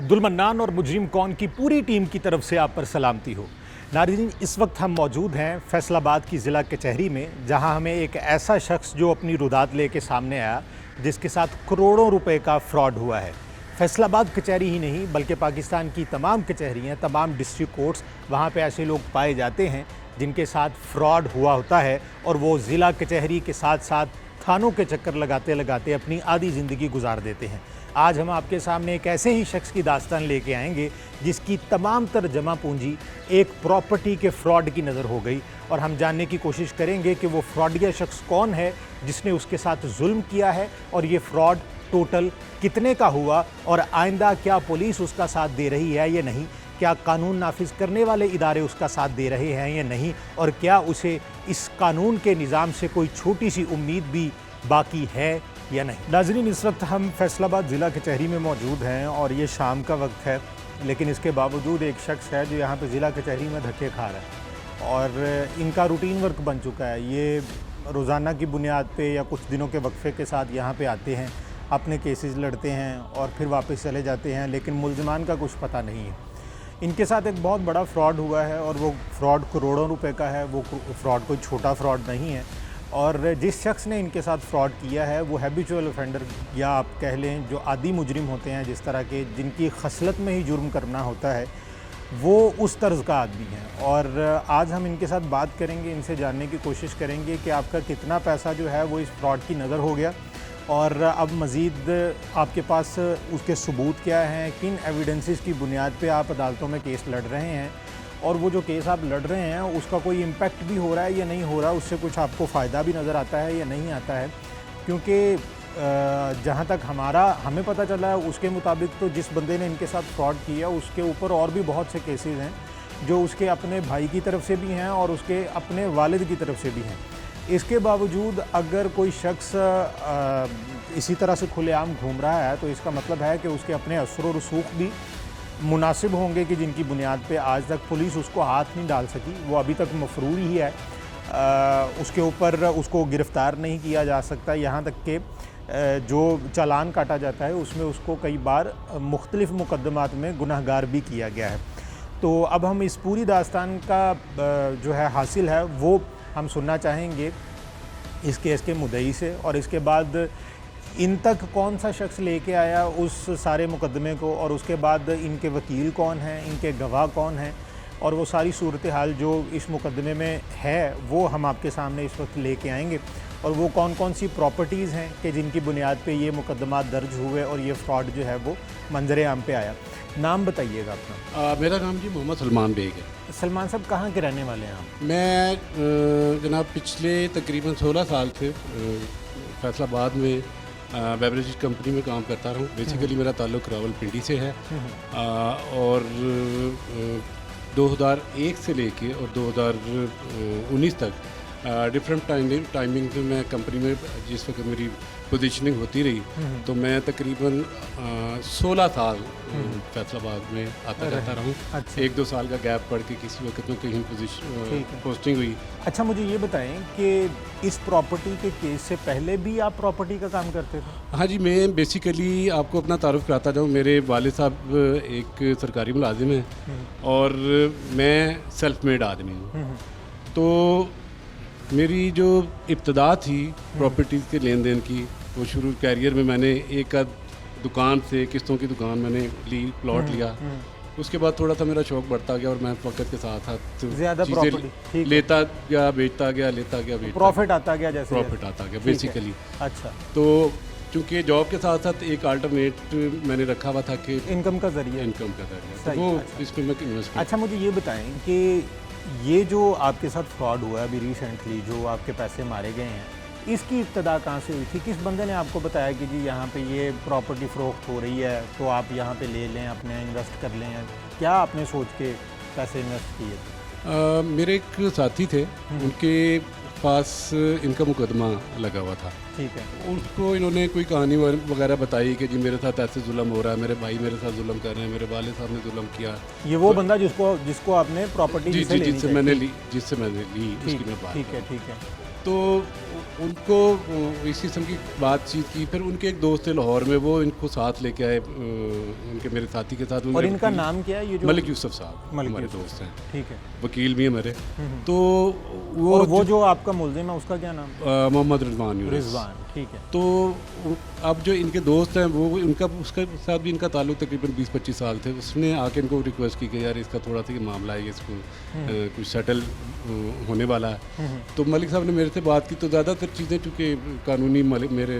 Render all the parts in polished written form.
Abdul mannan और मुजरिम कौन की पूरी टीम की तरफ से आप पर सलामती हो। नाज़रीन, इस वक्त हम मौजूद हैं फैसलाबाद की ज़िला कचहरी में, जहां हमें एक ऐसा शख्स जो अपनी रुदात लेके सामने आया जिसके साथ करोड़ों रुपए का फ्रॉड हुआ है। फैसलाबाद कचहरी ही नहीं बल्कि पाकिस्तान की तमाम कचहरियाँ, तमाम डिस्ट्रिक्ट कोर्ट्स, वहाँ पे ऐसे लोग पाए जाते हैं जिनके साथ फ्रॉड हुआ होता है और वो ज़िला कचहरी के साथ साथ थानों के चक्कर लगाते लगाते अपनी आधी ज़िंदगी गुजार देते हैं। आज हम आपके सामने एक ऐसे ही शख्स की दास्तान लेके आएंगे जिसकी तमाम तर जमा पूंजी एक प्रॉपर्टी के फ्रॉड की नज़र हो गई, और हम जानने की कोशिश करेंगे कि वो फ्रॉडिया शख्स कौन है जिसने उसके साथ जुल्म किया है और ये फ्रॉड टोटल कितने का हुआ, और आइंदा क्या पुलिस उसका साथ दे रही है या नहीं, क्या कानून नाफिज करने वाले इदारे उसका साथ दे रहे हैं या नहीं, और क्या उसे इस कानून के निज़ाम से कोई छोटी सी उम्मीद भी बाकी है या नहीं। नाज़रीन, इस वक्त हम फैसलाबाद ज़िला कचहरी में मौजूद हैं और ये शाम का वक्त है, लेकिन इसके बावजूद एक शख्स है जो यहाँ पे ज़िला कचहरी में धक्के खा रहा है और इनका रूटीन वर्क बन चुका है। ये रोज़ाना की बुनियाद पे या कुछ दिनों के वक्फे के साथ यहाँ पे आते हैं, अपने केसेस लड़ते हैं और फिर वापस चले जाते हैं, लेकिन मुल्ज़िमान का कुछ पता नहीं है। इनके साथ एक बहुत बड़ा फ्रॉड हुआ है और वो फ्रॉड करोड़ों रुपए का है। वो फ्रॉड कोई छोटा फ्रॉड नहीं है, और जिस शख्स ने इनके साथ फ्रॉड किया है वो हैबिचुअल ऑफेंडर, या आप कह लें जो आदी मुजरिम होते हैं, जिस तरह के जिनकी खसलत में ही जुर्म करना होता है, वो उस तर्ज का आदमी है। और आज हम इनके साथ बात करेंगे, इनसे जानने की कोशिश करेंगे कि आपका कितना पैसा जो है वो इस फ्रॉड की नज़र हो गया, और अब मज़ीद आपके पास उसके सबूत क्या हैं, किन एविडेंसेस की बुनियाद पे आप अदालतों में केस लड़ रहे हैं, और वो जो केस आप लड़ रहे हैं उसका कोई इम्पैक्ट भी हो रहा है या नहीं हो रहा, उससे कुछ आपको फ़ायदा भी नज़र आता है या नहीं आता है। क्योंकि जहाँ तक हमें पता चला है उसके मुताबिक तो जिस बंदे ने इनके साथ फ्रॉड किया उसके ऊपर और भी बहुत से केसेस हैं जो उसके अपने भाई की तरफ से भी हैं और उसके अपने वालिद की तरफ से भी हैं। इसके बावजूद अगर कोई शख्स इसी तरह से खुलेआम घूम रहा है तो इसका मतलब है कि उसके अपने असर व रसूख भी मुनासिब होंगे कि जिनकी बुनियाद पे आज तक पुलिस उसको हाथ नहीं डाल सकी। वो अभी तक मफरूर ही है, उसके ऊपर उसको गिरफ़्तार नहीं किया जा सकता, यहाँ तक कि जो चालान काटा जाता है उसमें उसको कई बार मुख्तलिफ़ मुकदमात में गुनहगार भी किया गया है। तो अब हम इस पूरी दास्तान का जो है हासिल है वो हम सुनना चाहेंगे इस केस के मुद्दई से, और इसके बाद इन तक कौन सा शख्स लेके आया उस सारे मुकदमे को, और उसके बाद इनके वकील कौन हैं, इनके गवाह कौन हैं, और वो सारी सूरत हाल जो इस मुकदमे में है वो हम आपके सामने इस वक्त लेके आएंगे, और वो कौन कौन सी प्रॉपर्टीज़ हैं कि जिनकी बुनियाद पे ये मुकदमा दर्ज हुए और ये फ्रॉड जो है वो मंजर आम पे आया। नाम बताइएगा अपना। मेरा नाम जी मोहम्मद सलमान बेग है। सलमान साहब, कहाँ के रहने वाले हैं आप? मैं जनाब पिछले तकरीबन 16 साल से फैसलाबाद में बेवरेज कंपनी में काम करता रहा हूँ। बेसिकली मेरा ताल्लुक़ रावलपिंडी से है, और 2001 से लेके और 2019 तक डिफरेंट टाइमिंग में मैं कंपनी में जिस वक्त मेरी पोजीशनिंग होती रही, तो मैं तकरीबन 16 साल फैसलाबाद में आता जाता रहा हूँ। अच्छा। 1-2 साल का गैप पड़ के किसी वक्त में कहीं पोस्टिंग हुई। अच्छा, मुझे ये बताएं कि इस प्रॉपर्टी के केस से पहले भी आप प्रॉपर्टी का काम करते थे? हाँ जी, मैं बेसिकली आपको अपना तारुफ कराता जाऊँ। मेरे वालिद साहब एक सरकारी मुलाजिम हैं और मैं सेल्फ मेड आदमी हूँ। तो मेरी जो इब्तदा थी प्रॉपर्टीज़ के लेन देन की, वो शुरू कैरियर में मैंने एक दुकान से किस्तों की दुकान मैंने ली, प्लॉट लिया। उसके बाद थोड़ा सा मेरा शौक़ बढ़ता गया और मैं वक्त के साथ साथ ज़्यादा प्रॉपर्टी लेता गया, बेचता गया, प्रॉफिट आता गया, जैसे प्रॉफिट आता गया बेसिकली। अच्छा, तो चूँकि जॉब के साथ साथ एक अल्टरनेट मैंने रखा हुआ था कि इनकम का ज़रिया, तो वो इसमें मैं इन्वेस्ट। अच्छा, मुझे ये बताएं कि ये जो आपके साथ फ्रॉड हुआ है अभी रिसेंटली, जो आपके पैसे मारे गए हैं, इसकी इब्तदा कहाँ से हुई थी? किस बंदे ने आपको बताया कि जी यहाँ पे ये प्रॉपर्टी फ़रोख्त हो रही है तो आप यहाँ पे ले लें, अपने इन्वेस्ट कर लें? क्या आपने सोच के पैसे इन्वेस्ट किए थे? मेरे एक साथी थे, उनके पास इनका मुकदमा लगा हुआ था। ठीक है। उसको इन्होंने कोई कहानी वगैरह बताई कि जी मेरे साथ ऐसे जुल्म हो रहा है, मेरे भाई मेरे साथ जुल्म कर रहे हैं, मेरे वाले साहब ने जुल्म किया। ये वो बंदा जिसको आपने प्रॉपर्टी जिससे मैंने ली, उसकी मैं बात। ठीक है। तो उनको इस किस्म की बातचीत की। फिर उनके एक दोस्त थे लाहौर में, वो इनको साथ लेके आए, उनके मेरे साथी के साथ। और इनका नाम क्या है ये जो? मलिक यूसुफ साहब मलिक हमारे यूसुफ। दोस्त हैं, ठीक है। वकील भी हैं मेरे। तो और वो जो आपका मुल्जिम है उसका क्या नाम? मोहम्मद रिजवान। रिजवान, ठीक है। तो अब जो इनके दोस्त हैं वो उनका उसके साथ भी इनका ताल्लुक तकरीबन 20-25 साल थे। उसने आके इनको रिक्वेस्ट की कि यार इसका थोड़ा सा ये मामला है, इसको कुछ सेटल होने वाला है। तो मलिक साहब ने मेरे से बात की। तो ज़्यादातर चीज़ें चूँकि कानूनी मलिक मेरे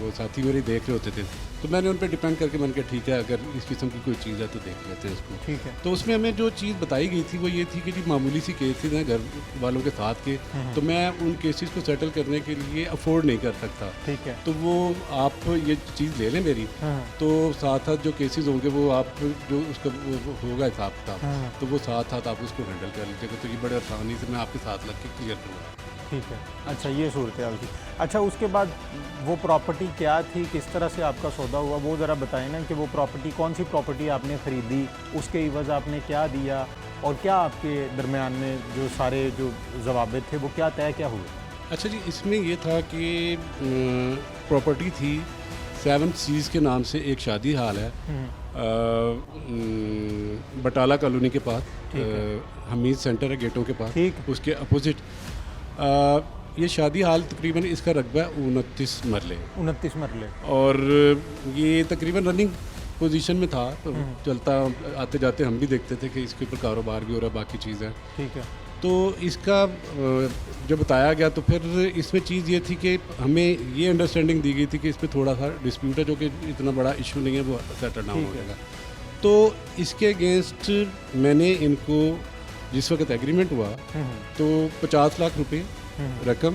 वो साथी मेरे देख रहे होते थे, तो मैंने उन पर डिपेंड करके मैंने कहा ठीक है, अगर इस किस्म की कोई चीज़ है तो देख लेते हैं इसको। ठीक है। तो उसमें हमें जो चीज़ बताई गई थी वो ये थी कि जी मामूली सी केसेस हैं घर वालों के साथ के, तो मैं उन केसेस को सेटल करने के लिए अफोर्ड नहीं कर सकता। ठीक है। तो वो आप ये चीज़ ले लें मेरी, तो साथ साथ जो केसेस होंगे वो आप जो उसका वो होगा हिसाब किताब, तो वो साथ साथ आप उसको हैंडल कर लीजिएगा। तो ये बड़े आसानी से मैं आपके साथ लग के क्लियर करूँगा। ठीक है। अच्छा, ये सूरत हाल थी। अच्छा, उसके बाद वो प्रॉपर्टी क्या थी, किस तरह से आपका सौदा हुआ, वो ज़रा बताएं ना कि वो प्रॉपर्टी कौन सी प्रॉपर्टी आपने ख़रीदी, उसके इवज़ आपने क्या दिया, और क्या आपके दरमियान में जो सारे जो ज़वाबित थे वो क्या तय क्या हुए? अच्छा जी, इसमें ये था कि प्रॉपर्टी थी 7 सीज़ के नाम से एक शादी हाल है बटाला कॉलोनी के पास, हमीद सेंटर है गेटों के पास, ठीक। उसके अपोजिट। ये शादी हाल तकरीबन इसका रकबा 29 मरले। 29 मरले। और ये तकरीबन रनिंग पोजीशन में था, तो चलता आते जाते हम भी देखते थे कि इसके ऊपर कारोबार भी हो रहा है, बाकी चीज़ें। ठीक है। तो इसका जब बताया गया तो फिर इसमें चीज़ ये थी कि हमें ये अंडरस्टैंडिंग दी गई थी कि इस पर थोड़ा सा डिस्प्यूट है, जो कि इतना बड़ा इशू नहीं है, वो सेटल डाउन हो जाएगा। तो इसके अगेंस्ट मैंने इनको जिस वक्त एग्रीमेंट हुआ तो 50 लाख रुपए रकम,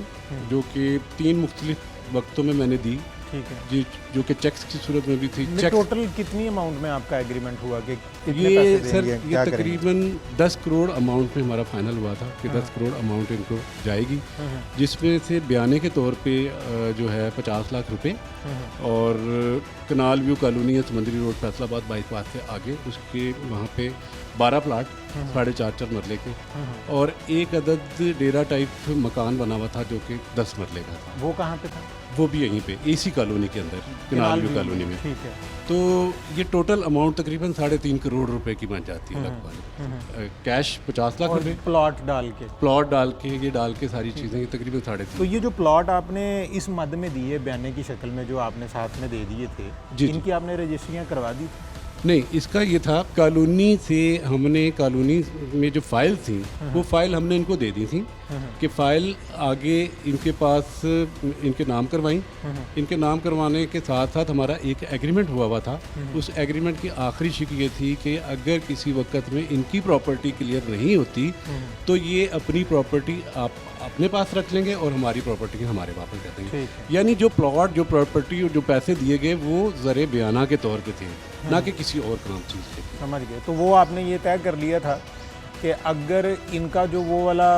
जो कि 3 मुख्तलिफ वक्तों में मैंने दी। ठीक है जी, जो कि चेक्स की सूरत में भी थी। टोटल कितनी अमाउंट में आपका एग्रीमेंट हुआ कि कितने ये पैसे सर देंगे, ये तकरीबन 10 करोड़ अमाउंट में हमारा फाइनल हुआ था कि 10 करोड़ अमाउंट इनको जाएगी, जिसमें से बयाने के तौर पे जो है 50 लाख रुपए, और कनाल व्यू कॉलोनी है समंदरी रोड फैसलाबाद बाईपास से आगे, उसके वहाँ पे 12 प्लाट 4.5 मरले के, और एक अदद डेरा टाइप मकान बना हुआ था जो कि 10 मरले का था। वो कहाँ पे था? वो भी यहीं पे इसी कॉलोनी के अंदर, कनाल व्यू कॉलोनी में। ठीक है। तो ये टोटल अमाउंट तकरीबन 3.5 करोड़ रुपए की बन जाती है लगभग। कैश 50 लाख रुपए, प्लॉट डाल के, प्लॉट डाल के, ये डाल के सारी चीज़ें, ये तकरीबन 3.5। तो ये जो प्लॉट आपने इस मद में दिए बयाने की शक्ल में, जो आपने साथ में दे दिए थे, इनकी आपने रजिस्ट्रियाँ करवा दी थी? नहीं, इसका ये था कॉलोनी से हमने कॉलोनी में जो फाइल थी वो फाइल हमने इनको दे दी थी कि फ़ाइल आगे इनके पास इनके नाम करवाई। इनके नाम करवाने के साथ साथ हमारा एक एग्रीमेंट हुआ था। उस एग्रीमेंट की आखिरी शिक ये थी कि अगर किसी वक्त में इनकी प्रॉपर्टी क्लियर नहीं होती तो ये अपनी प्रॉपर्टी आप अपने पास रख लेंगे और हमारी प्रॉपर्टी हमारे वापस कर देंगे। यानी जो प्लॉट, जो प्रॉपर्टी और जो पैसे दिए गए वो ज़रे बयाना के तौर पे थे, ना कि किसी और काम चीज़ के। समझ गए। तो वो आपने ये तय कर लिया था कि अगर इनका जो वो वाला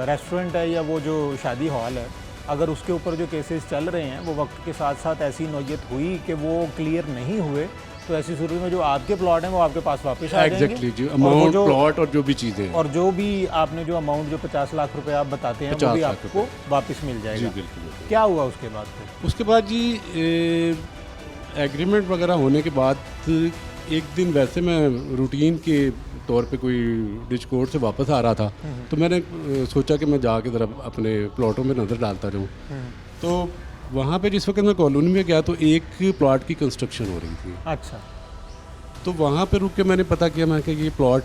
रेस्टोरेंट है या वो जो शादी हॉल है, अगर उसके ऊपर जो केसेस चल रहे हैं वो वक्त के साथ साथ ऐसी नौयत हुई कि वो क्लियर नहीं हुए, तो ऐसी सूरत में जो आपके प्लॉट हैं वो आपके पास वापस आ जाएंगे। एग्जैक्टली जी, अमाउंट, प्लॉट और जो भी चीज़ें, और जो भी आपने जो अमाउंट जो 50 लाख रुपए आप बताते हैं वो भी आपको वापस मिल जाएगा। जी बिल्कुल। क्या हुआ उसके बाद फिर? उसके बाद जी एग्रीमेंट वगैरह होने के बाद एक दिन वैसे मैं रूटीन के तौर पे कोई डिच कोर्ट से वापस आ रहा था, तो मैंने सोचा कि मैं जाके ज़रा अपने प्लॉटों में नज़र डालता रहूँ। तो वहाँ पे जिस वक्त मैं कॉलोनी में गया तो एक प्लॉट की कंस्ट्रक्शन हो रही थी। अच्छा। तो वहाँ पे रुक के मैंने पता किया, मैं कि ये प्लॉट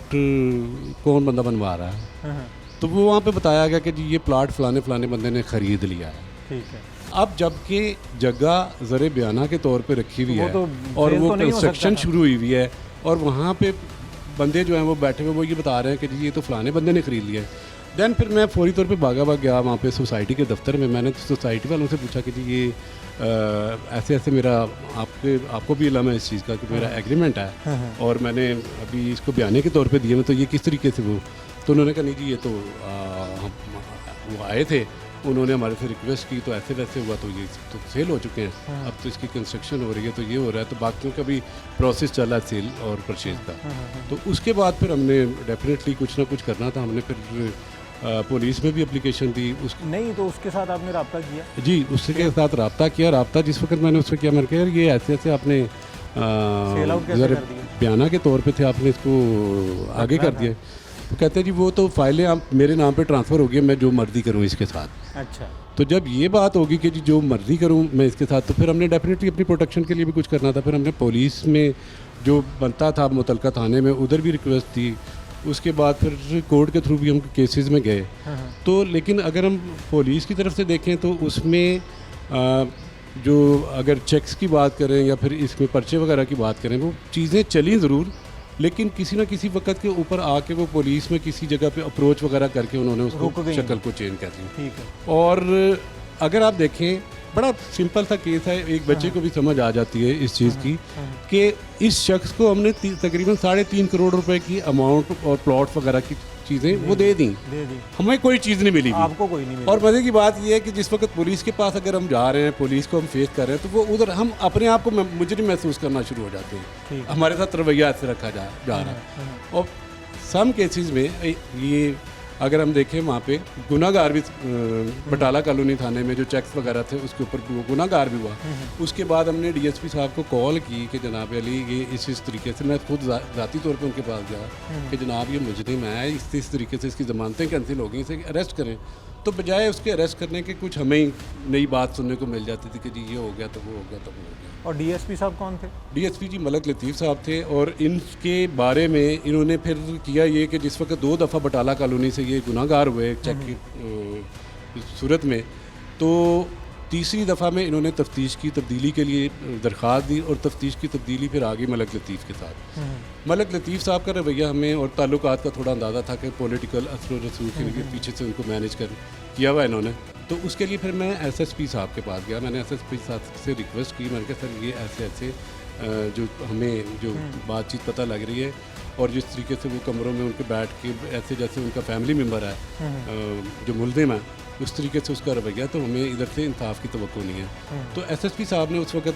कौन बंदा बनवा रहा है। तो वो वहाँ पे बताया गया कि जी ये प्लॉट फलाने बंदे ने ख़रीद लिया है। ठीक है। अब जबकि जगह ज़रे बयाना के तौर पे रखी हुई है तो और वो कंस्ट्रक्शन शुरू हुई हुई है और वहाँ पे बंदे जो हैं वो बैठे हुए वो ये बता रहे हैं कि जी ये तो फलाने बंदे ने ख़रीद लिया है। दैन फिर मैं फौरी तौर पे भागा गया वहाँ पे सोसाइटी के दफ्तर में। मैंने सोसाइटी वालों से पूछा कि जी ये ऐसे ऐसे मेरा आपको भी इल्म है इस चीज़ का कि मेरा एग्रीमेंट है और मैंने अभी इसको बयाने के तौर पे दिए, तो ये किस तरीके से वो। तो उन्होंने कहा नहीं जी ये तो वो आए थे, उन्होंने हमारे से रिक्वेस्ट की तो ऐसे वैसे हुआ, तो ये तो सेल हो चुके हैं, अब तो इसकी कंस्ट्रक्शन हो रही है, तो ये हो रहा है, तो बाकियों का भी प्रोसेस चल रहा है सेल और परचेज का। तो उसके बाद फिर हमने डेफिनेटली कुछ ना कुछ करना था। हमने फिर पुलिस में भी एप्लीकेशन दी उस नहीं तो उसके साथ आपने रब्ता किया? जी उसके साथ रब्ता किया। रब्ता जिस वक्त मैंने उससे किया, मैंने कहा यार ये ऐसे ऐसे आपने सेल आउट कैसे ज़रा कर दिया? बयाना के तौर पे थे, आपने इसको आगे कर दिया। तो कहते हैं जी वो तो फाइलें आप मेरे नाम पे ट्रांसफ़र हो गई, मैं जो मर्ज़ी करूँ इसके साथ। अच्छा। तो जब ये बात होगी कि जी जो मर्ज़ी करूँ मैं इसके साथ, तो फिर हमने डेफिनेटली अपनी प्रोटेक्शन के लिए भी कुछ करना था। फिर हमने पुलिस में जो बनता था मुतलका थाने में उधर भी रिक्वेस्ट थी। उसके बाद फिर कोर्ट के थ्रू भी हम केसेस में गए। तो लेकिन अगर हम पुलिस की तरफ से देखें तो उसमें जो अगर चेक्स की बात करें या फिर इसमें पर्चे वगैरह की बात करें, वो चीज़ें चली ज़रूर, लेकिन किसी ना किसी वक्त के ऊपर आके वो पुलिस में किसी जगह पे अप्रोच वगैरह करके उन्होंने उसको शक्ल को चेंज कर दी। ठीक है। और अगर आप देखें बड़ा सिंपल सा केस है, एक बच्चे को भी समझ आ जाती है इस चीज़ की कि इस शख्स को हमने तकरीबन 3.5 करोड़ रुपए की अमाउंट और प्लॉट वगैरह की चीज़ें वो दे दी, हमें कोई चीज़ नहीं मिली, आपको कोई नहीं मिली। और मज़े की बात यह है कि जिस वक्त पुलिस के पास अगर हम जा रहे हैं, पुलिस को हम फेस कर रहे हैं, तो वो उधर हम अपने आप को मुजरिम महसूस करना शुरू हो जाते हैं। हमारे साथ रवैया ऐसे रखा जा रहा है। और सम केसेस में ये अगर हम देखें वहाँ पे गुनाहगार भी बटाला कॉलोनी थाने में जो चेक्स वगैरह थे उसके ऊपर गुनाहगार भी हुआ। उसके बाद हमने डीएसपी साहब को कॉल की कि जनाब अली ये इस तरीके से, मैं खुद ज़ाती तौर पे उनके पास गया कि जनाब ये मुजरिम है, इस तरीके से इसकी ज़मानतें कैंसिल हो गई, इसे अरेस्ट करें। तो बजाय उसके अरेस्ट करने के कुछ हमें ही नई बात सुनने को मिल जाती थी कि जी ये हो गया, तो वो हो गया, तो वो हो गया। और डीएसपी साहब कौन थे? डीएसपी जी मलक लतीफ़ साहब थे। और इनके बारे में इन्होंने फिर किया ये कि जिस वक्त 2 दफ़ा बटाला कॉलोनी से ये गुनाहगार हुए चेक की सूरत में, तो तीसरी दफ़ा में इन्होंने तफ्तीश की तब्दीली के लिए दरख्वास्त दी और तफ्तीश की तब्दीली फिर आ गई मलक लतीफ़ के साथ। मलक लतीफ़ साहब का रवैया हमें और ताल्लुकात का थोड़ा अंदाज़ा था कि पॉलिटिकल असर और रसूख के पीछे से उनको मैनेज कर किया हुआ इन्होंने। तो उसके लिए फिर मैं एसएसपी साहब के पास गया, मैंने एसएसपी साहब से रिक्वेस्ट की, मैंने कहा सर ये ऐसे ऐसे जो हमें जो बातचीत पता लग रही है और जिस तरीके से वो कमरों में उनके बैठ के ऐसे जैसे उनका फैमिली मेम्बर है जो मुल्ज़िम है उस तरीके से उसका रवैया, तो हमें इधर से इंसाफ की तवक्को नहीं है। तो एसएसपी साहब ने उस वक्त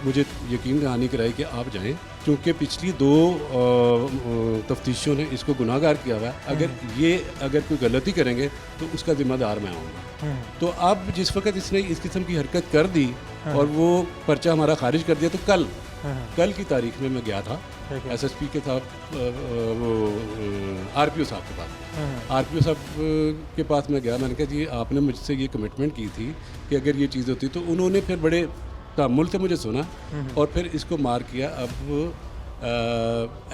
मुझे यकीन दहानी कराई कि आप जाएं, क्योंकि पिछली 2 तफ्तीशों ने इसको गुनाहगार किया हुआ है, अगर कोई गलती करेंगे तो उसका जिम्मेदार मैं आऊँगा। तो अब जिस वक्त इसने इस किस्म की हरकत कर दी और वो पर्चा हमारा खारिज कर दिया, तो कल की तारीख में मैं गया था एसएसपी के साथ वो आरपीओ साहब के पास। आरपीओ साहब के पास मैं गया, मैंने कहा जी आपने मुझसे ये कमिटमेंट की थी कि अगर ये चीज़ होती, तो उन्होंने फिर बड़े तामुल से मुझे सुना और फिर इसको मार किया अब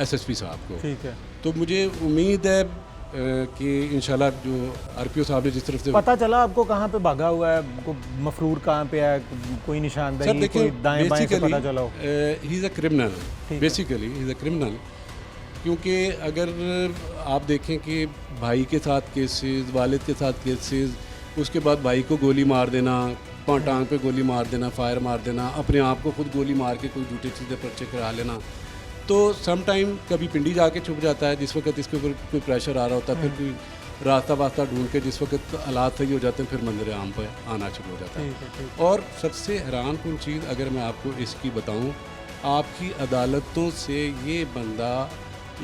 एसएसपी साहब को। ठीक है। तो मुझे उम्मीद है कि इंशाल्लाह जो आरपीओ साहब ने जिस तरफ से पता चला आपको कहाँ पे भागा हुआ है, मफरूर कहाँ पे है, कोई निशानदेही, कोई दाएं बाएं से पता चला हो? He is a criminal, basically he is a criminal. क्योंकि अगर आप देखें कि भाई के साथ केसेस, वालिद के साथ केसेस, उसके बाद भाई को गोली मार देना, टांग पे गोली मार देना, फायर मार देना, अपने आप को खुद गोली मार के कोई झूठे चीज़ें पर्चे करा लेना, तो सम टाइम कभी पिंडी जाके छुप जाता है जिस वक्त इसके ऊपर कोई प्रेशर आ रहा होता है, फिर कोई रास्ता वास्ता ढूंढ के जिस वक्त हालात सही हो जाते हैं फिर मंजर आम पर आना शुरू हो जाता है। और सबसे हैरान कुन चीज़ अगर मैं आपको इसकी बताऊं, आपकी अदालतों से ये बंदा,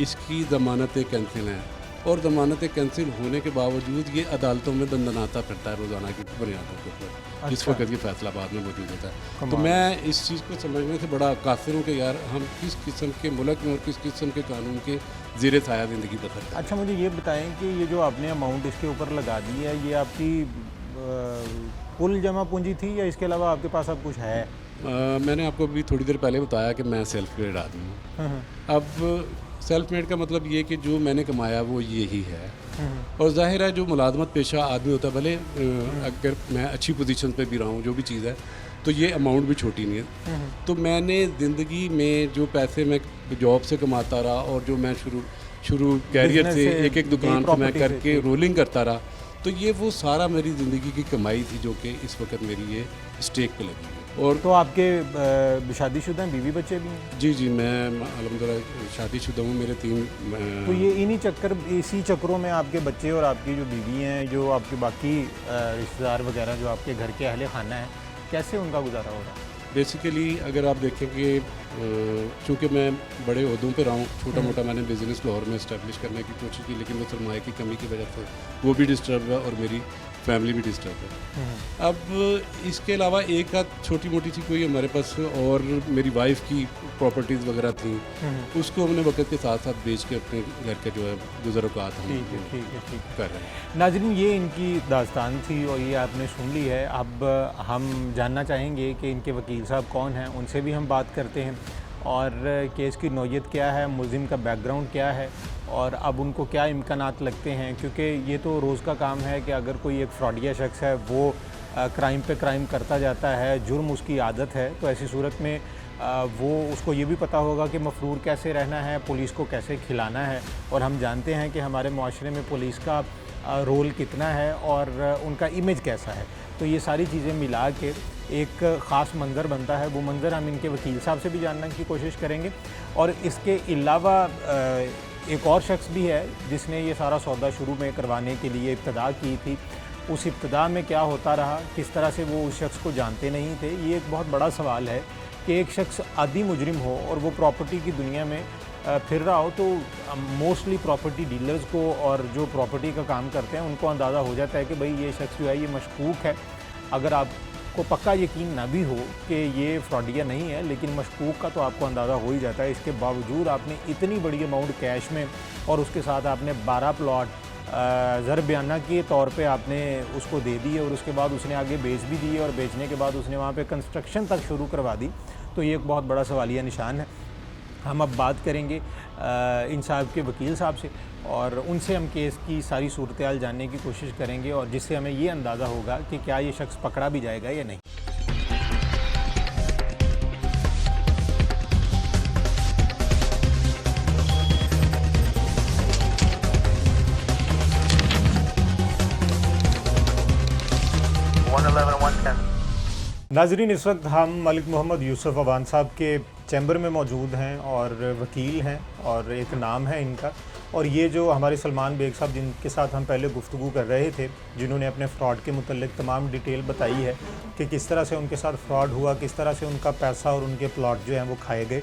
इसकी ज़मानतें कैंसिल हैं और ज़मानतें कैंसिल होने के बावजूद ये अदालतों में दंदनाता फिरता है रोज़ाना की बुनियादों के ऊपर। जिस वक्त ये फैसलाबाद में मौजूद होता है। तो मैं इस चीज़ को समझने से बड़ा कासिर हूँ कि यार हम किस किस्म के मुल्क में और किस किस्म के कानून के ज़ेरे साया ज़िंदगी बसर करते हैं। अच्छा, मुझे ये बताएं कि ये जो आपने अमाउंट इसके ऊपर लगा दी है, ये आपकी कुल जमा पूंजी थी या इसके अलावा आपके पास अब कुछ है? मैंने आपको अभी थोड़ी देर पहले बताया कि मैं सेल्फ मेड आदमी हूँ। अब सेल्फ मेड का मतलब ये कि जो मैंने कमाया वो यही है। और जाहिर है जो मुलाजमत पेशा आदमी होता है, भले अगर मैं अच्छी पोजीशन पे भी रहा हूँ, जो भी चीज़ है, तो ये अमाउंट भी छोटी नहीं है। तो मैंने ज़िंदगी में जो पैसे मैं जॉब से कमाता रहा और जो मैं शुरू कैरियर से एक एक दुकान को मैं करके रोलिंग करता रहा, तो ये वो सारा मेरी ज़िंदगी की कमाई थी जो कि इस वक्त मेरी ये स्टेक पे लगी है। और तो आपके शादीशुदा हैं, बीवी बच्चे भी हैं? जी जी, मैं अल्हम्दुलिल्लाह शादीशुदा हूँ, मेरे 3। तो ये इसी चक्रों में आपके बच्चे और आपकी जो बीवी हैं, जो आपके बाकी रिश्तेदार वगैरह जो आपके घर के अहले खाना हैं, कैसे उनका गुजारा हो रहा है? बेसिकली अगर आप देखें कि चूँकि मैं बड़े ओहदों पे रहा हूँ, छोटा मोटा मैंने बिज़नेस लाहौर में इस्टेब्लिश करने की कोशिश की, लेकिन वो सरमाए की कमी की वजह से वो भी डिस्टर्ब है और मेरी फैमिली भी डिस्टर्ब है। अब इसके अलावा एक आध छोटी मोटी सी कोई हमारे पास और मेरी वाइफ की प्रॉपर्टीज़ वगैरह थी, उसको हमने वक्त के साथ साथ बेच के अपने घर के जो है गुज़र-औक़ात हम कर रहे हैं। नाज़रीन, ये इनकी दास्तान थी और ये आपने सुन ली है। अब हम जानना चाहेंगे कि इनके वकील साहब कौन हैं, उनसे भी हम बात करते हैं और केस की नौयत क्या है, मुलज़िम का बैकग्राउंड क्या है और अब उनको क्या इम्कानात लगते हैं, क्योंकि ये तो रोज़ का काम है कि अगर कोई एक फ्रॉडिया शख्स है वो क्राइम पे क्राइम करता जाता है, जुर्म उसकी आदत है, तो ऐसी सूरत में वो उसको ये भी पता होगा कि मफरूर कैसे रहना है, पुलिस को कैसे खिलाना है। और हम जानते हैं कि हमारे माशरे में पुलिस का रोल कितना है और उनका इमेज कैसा है। तो ये सारी चीज़ें मिला के एक ख़ास मंज़र बनता है। वो मंज़र हम इनके वकील साहब से भी जानने की कोशिश करेंगे। और इसके अलावा एक और शख्स भी है जिसने ये सारा सौदा शुरू में करवाने के लिए इब्तिदा की थी। उस इब्तिदा में क्या होता रहा, किस तरह से वो उस शख्स को जानते नहीं थे, ये एक बहुत बड़ा सवाल है कि एक शख्स आदी मुजरिम हो और वो प्रॉपर्टी की दुनिया में फिर रहा हो। तो मोस्टली प्रॉपर्टी डीलर्स को और जो प्रॉपर्टी का काम करते हैं उनको अंदाज़ा हो जाता है कि भाई ये शख्स जो है ये मशकूक है। अगर आपको पक्का यकीन ना भी हो कि ये फ्रॉडिया नहीं है, लेकिन मशकूक का तो आपको अंदाज़ा हो ही जाता है। इसके बावजूद आपने इतनी बड़ी अमाउंट कैश में और उसके साथ आपने 12 प्लॉट ज़र बयाना के तौर पे आपने उसको दे दी और उसके बाद उसने आगे बेच भी दिए और बेचने के बाद उसने वहाँ पे कंस्ट्रक्शन तक शुरू करवा दी। तो ये एक बहुत बड़ा सवालिया निशान है। हम अब बात करेंगे इन साहब के वकील साहब से और उनसे हम केस की सारी सूरत-ए-हाल जानने की कोशिश करेंगे और जिससे हमें ये अंदाज़ा होगा कि क्या ये शख्स पकड़ा भी जाएगा या नहीं। नाज़रीन, इस वक्त हम मलिक मोहम्मद यूसुफ अवान साहब के चैम्बर में मौजूद हैं और वकील हैं और एक नाम है इनका। और ये जो हमारे सलमान बेग साहब जिनके साथ हम पहले गुफ्तगू कर रहे थे, जिन्होंने अपने फ़्रॉड के मुतल्लिक़ तमाम डिटेल बताई है कि किस तरह से उनके साथ फ़्रॉड हुआ, किस तरह से उनका पैसा और उनके प्लॉट जो हैं वो खाए गए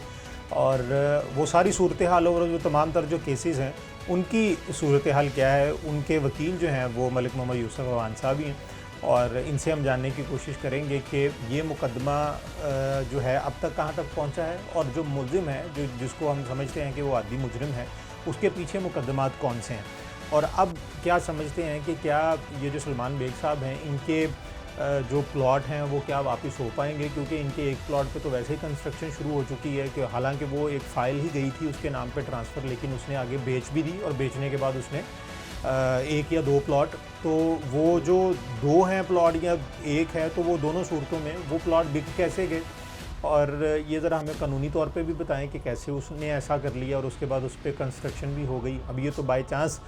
और वो सारी सूरत हाल और जो तमाम तर जो केसेस हैं उनकी सूरत हाल क्या है। उनके वकील जो हैं वो मलिक मोहम्मद यूसुफ अवान साहब ही हैं और इनसे हम जानने की कोशिश करेंगे कि ये मुकदमा जो है अब तक कहाँ तक पहुँचा है और जो मुलज़िम है जिसको हम समझते हैं कि वो आदी मुजरिम है, उसके पीछे मुकदमात कौन से हैं और अब क्या समझते हैं कि क्या ये जो सलमान बेग साहब हैं इनके जो प्लॉट हैं वो क्या वापस हो पाएंगे, क्योंकि इनके एक प्लॉट पे तो वैसे ही कंस्ट्रक्शन शुरू हो चुकी है कि हालांकि वो एक फ़ाइल ही गई थी उसके नाम पे ट्रांसफ़र, लेकिन उसने आगे बेच भी दी और बेचने के बाद उसने एक या दो प्लॉट, तो वो जो दो हैं प्लॉट या एक है, तो वो दोनों सूरतों में वो प्लॉट बिक कैसे गए और ये ज़रा हमें कानूनी तौर पे भी बताएं कि कैसे उसने ऐसा कर लिया और उसके बाद उस पर कंस्ट्रक्शन भी हो गई। अब ये तो बाय चांस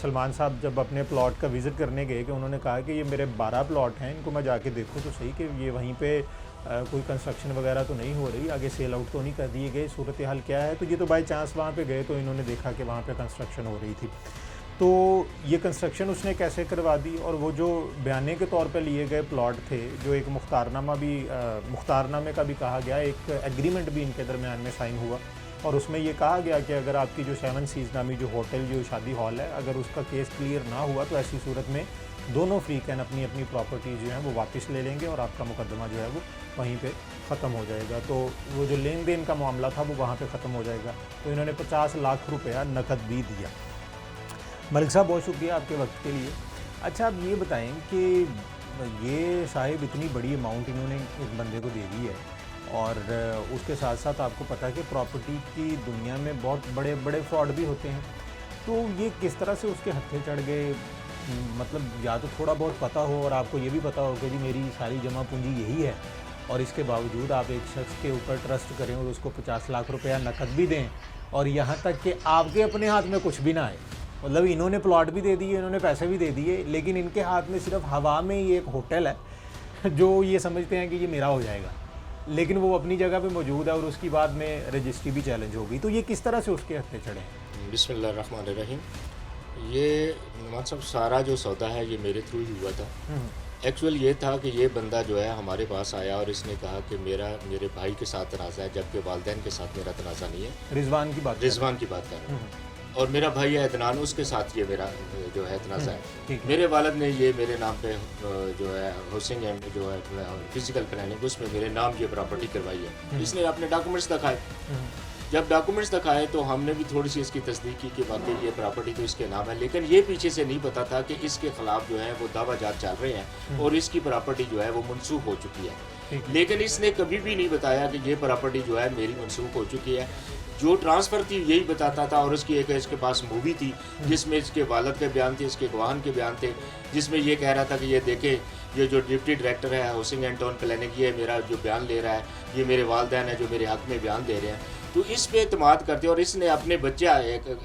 सलमान साहब जब अपने प्लॉट का विज़िट करने गए कि उन्होंने कहा कि ये मेरे 12 प्लॉट हैं, इनको मैं जाके देखूँ तो सही कि ये वहीं पे कोई कंस्ट्रक्शन वगैरह तो नहीं हो रही, आगे सेल आउट तो नहीं कर दिए गए, सूरत हाल क्या है। तो ये तो बाय चांस वहाँ पे गए तो इन्होंने देखा कि वहाँ पे कंस्ट्रक्शन हो रही थी, तो ये कंस्ट्रक्शन उसने कैसे करवा दी और वो जो बयाने के तौर पे लिए गए प्लॉट थे, जो एक मुख्तारनामा भी मुख्तारनामे का भी कहा गया, एक एग्रीमेंट भी इनके दरमियान में साइन हुआ और उसमें ये कहा गया कि अगर आपकी जो 7 सीज़ नामी जो होटल जो शादी हॉल है, अगर उसका केस क्लियर ना हुआ तो ऐसी सूरत में दोनों फ्रीकैन अपनी अपनी प्रॉपर्टी जो है वो वापस ले लेंगे और आपका मुकदमा जो है वो वहीं पे ख़त्म हो जाएगा। तो वो जो लेन देन का मामला था वो वहाँ पे ख़त्म हो जाएगा। तो इन्होंने 50 लाख रुपया नकद भी दिया। मलिक साहब, बहुत शुक्रिया आपके वक्त के लिए। अच्छा, आप ये बताएं कि ये साहिब इतनी बड़ी अमाउंट इन्होंने एक बंदे को दे दी है और उसके साथ साथ आपको पता है कि प्रॉपर्टी की दुनिया में बहुत बड़े बड़े फ्रॉड भी होते हैं, तो ये किस तरह से उसके हत्थे चढ़ गए? मतलब या तो थोड़ा बहुत पता हो और आपको ये भी पता हो कि जी मेरी सारी जमा पूंजी यही है और इसके बावजूद आप एक शख्स के ऊपर ट्रस्ट करें और उसको 50 लाख रुपया नकद भी दें और यहाँ तक कि आपके अपने हाथ में कुछ भी ना आए। मतलब इन्होंने प्लॉट भी दे दिए, इन्होंने पैसे भी दे दिए, लेकिन इनके हाथ में सिर्फ हवा में ही एक होटल है जो ये समझते हैं कि ये मेरा हो जाएगा, लेकिन वो अपनी जगह पे मौजूद है और उसकी बाद में रजिस्ट्री भी चैलेंज हो गई। तो ये किस तरह से उसके हत्थे चढ़े हैं? बिस्मिल्लाहिर्रहमानिर्रहीम। ये नवाज साहब सारा जो सौदा है ये मेरे थ्रू ही हुआ था एक्चुअल ये था कि ये बंदा जो है हमारे पास आया और इसने कहा कि मेरे भाई के साथ तनाज़ा है, जबकि वालिदैन के साथ मेरा तनाज़ा नहीं है। रिजवान की बात रिजवान की बात कर रहा हूँ, और मेरा भाई है अदनान, उसके साथ ये मेरा जो है तनाज़ा है। ठीक है। मेरे वालिद ने ये मेरे नाम पे जो है हाउसिंग एंड जो है फिजिकल प्लानिंग, उसमें मेरे नाम ये प्रॉपर्टी करवाई है। इसने अपने डॉक्यूमेंट्स दिखाए। जब डॉक्यूमेंट्स दिखाए तो हमने भी थोड़ी सी इसकी तस्दीक की कि वाकई ये प्रॉपर्टी तो इसके नाम है, लेकिन ये पीछे से नहीं पता था कि इसके खिलाफ जो है वो दावा जात चल रहे हैं और इसकी प्रॉपर्टी जो है वो मनसूख हो चुकी है। लेकिन इसने कभी भी नहीं बताया कि ये प्रॉपर्टी जो है मेरी मनसूख हो चुकी है। जो ट्रांसफ़र थी यही बताता था, और उसकी एक इसके पास मूवी थी जिसमें इसके वालिद के बयान थे, इसके गवाहन के बयान थे, जिसमें ये कह रहा था कि ये देखें, ये जो डिप्टी डायरेक्टर है हाउसिंग एंड टाउन प्लानिंग, ये मेरा जो बयान ले रहा है, ये मेरे वालिदैन है जो मेरे हक़ में बयान दे रहे हैं। तो इस पे एतमाद करते, और इसने अपने बच्चा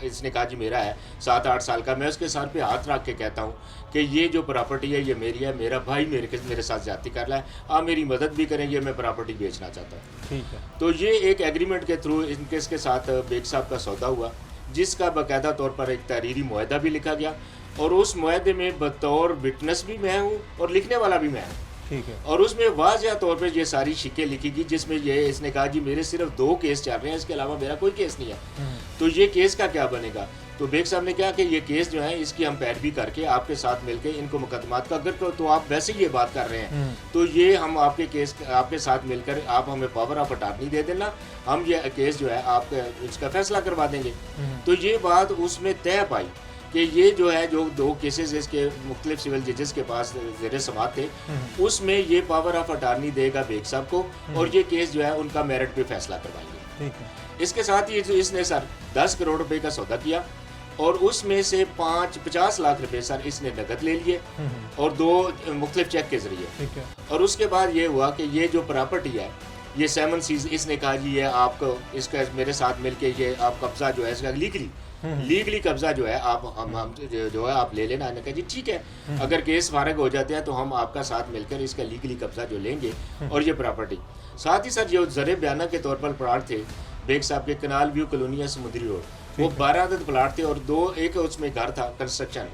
इसने कहा जी मेरा है 7-8 साल का, मैं उसके सर पे हाथ रख के कहता हूँ कि ये जो प्रॉपर्टी है ये मेरी है, मेरा भाई मेरे साथ ज्यादती कर रहा है, आप मेरी मदद भी करें, ये मैं प्रॉपर्टी बेचना चाहता हूँ। ठीक है। तो ये एक एग्रीमेंट के थ्रू इसके साथ बेग साहब का सौदा हुआ, जिसका बाकायदा तौर पर एक तहरीरी मुआहदा भी लिखा गया, और उस मुआहदे में बतौर विटनेस भी मैं हूँ और लिखने वाला भी मैं हूँ। ठीक है। और उसमें वाज़िया तौर पे ये सारी शिकें लिखी गई, जिसमें ये इसने कहा जी मेरे सिर्फ 2 केस चल रहे हैं, इसके अलावा मेरा कोई केस नहीं है। तो ये केस का क्या बनेगा? तो बेग साहब ने कहा कि ये केस जो है इसकी हम पैरवी करके आपके साथ मिलके इनको मुकदमात का, अगर तो आप वैसे ये बात कर रहे हैं तो ये हम आपके केस आपके साथ मिलकर आप हमें पावर ऑफ अटॉर्नी दे देना, हम ये केस जो है आपके इसका फैसला करवा देंगे। तो ये बात उसमें तय पाई कि ये जो है जो 2 केसेस इसके मुख्तलिफ सिविल जजेस के पास ज़ेर समाअत थे, उसमें ये पावर ऑफ अटॉर्नी देगा बेग साहब को, और ये केस जो है उनका मेरिट पे फैसला करवाएंगे। ठीक है। इसके साथ ही जो इसने सर 10 करोड़ रुपए का सौदा किया, और उसमें से 50 लाख रुपए सर इसने नकद ले लिए और 2 मुख्तलिफ चेक के जरिए। ठीक है। और उसके बाद ये हुआ कि ये जो प्रॉपर्टी है ये 7 सीज, इसने कहा जी ये आपको इसका मेरे साथ मिलके ये आप कब्जा जो है इसका लीगली कब्जा जो है आप हम जो है आप ले लेना। मैंने कहा जी ठीक है, अगर केस फारग हो जाते हैं तो हम आपका साथ मिलकर इसका लीगली कब्जा जो लेंगे और ये प्रॉपर्टी। साथ ही सर जो ज़र बयाना के तौर पर प्लाट थे बेग साहब के कनाल व्यू कॉलोनी समुद्री रोड, वो 12 अदद प्लाट थे और 2 एक उसमें घर था कंस्ट्रक्शन,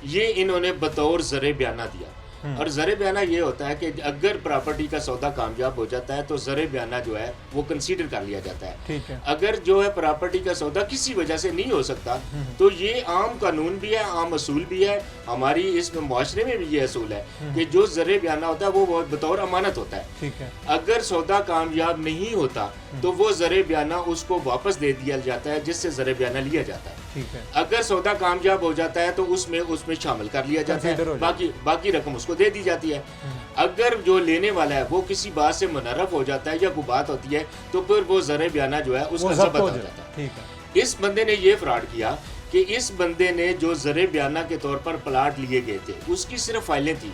ये इन्होंने बतौर ज़र बयाना दिया। और ज़र बयाना ये होता है कि अगर प्रॉपर्टी का सौदा कामयाब हो जाता है तो ज़र बयाना जो है वो कंसीडर कर लिया जाता है। ठीक है। अगर जो है प्रॉपर्टी का सौदा किसी वजह से नहीं हो सकता तो ये आम कानून भी है, आम असूल भी है, हमारी इस मुआशरे में भी ये असूल है कि जो ज़र बयाना होता है वो बतौर अमानत होता है। ठीक है। अगर सौदा कामयाब नहीं होता तो वो ज़र बयाना उसको वापस दे दिया जाता है, जिससे ज़र बयाना लिया जाता है। ठीक है। अगर सौदा कामयाब हो जाता है तो उसमें शामिल कर लिया जाता है, बाकी रकम उसको दे दी जाती है। अगर जो लेने वाला है वो किसी बात से मुनर्रफ हो जाता है या कोई बात होती है तो फिर वो ज़र बयाना जो है उसका ज़ब्त हो जाता है। ठीक है। इस बंदे ने ये फ्रॉड किया कि इस बंदे ने जो ज़र बयाना के तौर पर प्लाट लिए गए थे उसकी सिर्फ फाइलें थी।